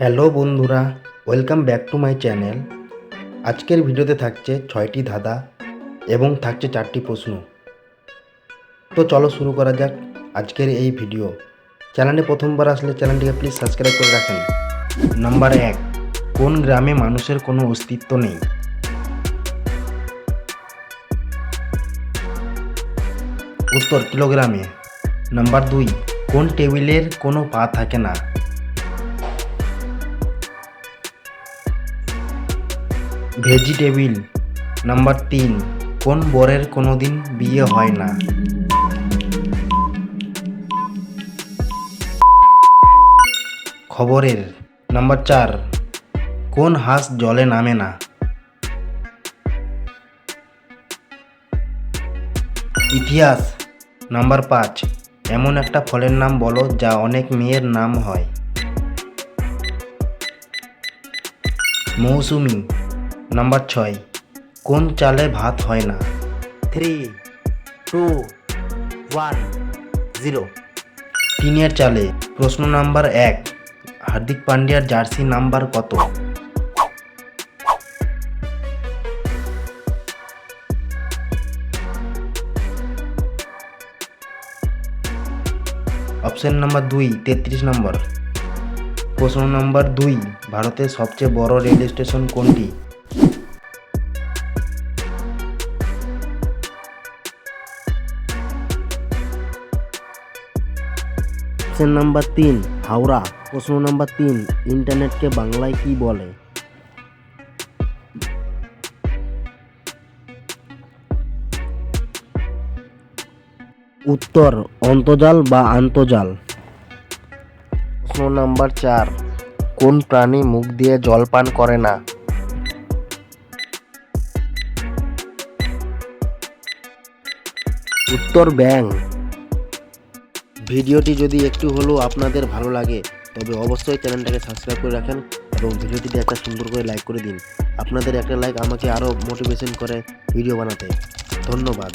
Hello বন্ধুরা, welcome back to my channel. আজকের ভিডিওতে থাকছে 6টি ধাঁধা এবং থাকছে 4টি প্রশ্ন। তো চলো শুরু করা যাক আজকের এই ভিডিও। চ্যানেলে প্রথমবার আসলে চ্যানেলটিকে প্লিজ সাবস্ক্রাইব করে রাখেন। নাম্বার 1, কোন গ্রামে মানুষের কোনো অস্তিত্ব নেই? উত্তর কিলোগ্রামে। নাম্বার 2, কোন টেবিলের কোনো পা থাকে না? ভেজিটেবিল। নাম্বার 3, কোন বরের কোনোদিন বিয়ে হয় না? খবরের। নাম্বার 4, কোন হাঁস জলে নামে না? ইতিহাস। নাম্বার 5, এমন একটা ফলের নাম বলো যা অনেক মেয়ের নাম হয়। মৌসুমী। নাম্বার 6, কোন চালে ভাত হয় না? 3, 2, 1, 0। টিনের চালে। প্রশ্ন নাম্বার 1, হার্দিক পান্ডিয়ার জার্সি নাম্বার কত? অপশন নাম্বার 2, 33 নম্বর। প্রশ্ন নাম্বার 2, ভারতের সবচেয়ে বড় রেল স্টেশন কোনটি? Option number 3, Howrah. প্রশ্ন নাম্বার 3, ইন্টারনেটকে বাংলায় কি বলে? উত্তর অন্তর্জাল বা আন্তর্জাল। প্রশ্ন নাম্বার 4, কোন প্রাণী মুখ দিয়ে জল পান করে না? উত্তর ব্যাঙ। ভিডিওটি যদি একটু হলেও আপনাদের ভালো লাগে তবে অবশ্যই চ্যানেলটাকে সাবস্ক্রাইব করে রাখেন এবং ভিডিওটিতে একটা সুন্দর করে লাইক করে দিন। আপনাদের একটা লাইক আমাকে আরও মোটিভেশন করে ভিডিও বানাতে। ধন্যবাদ।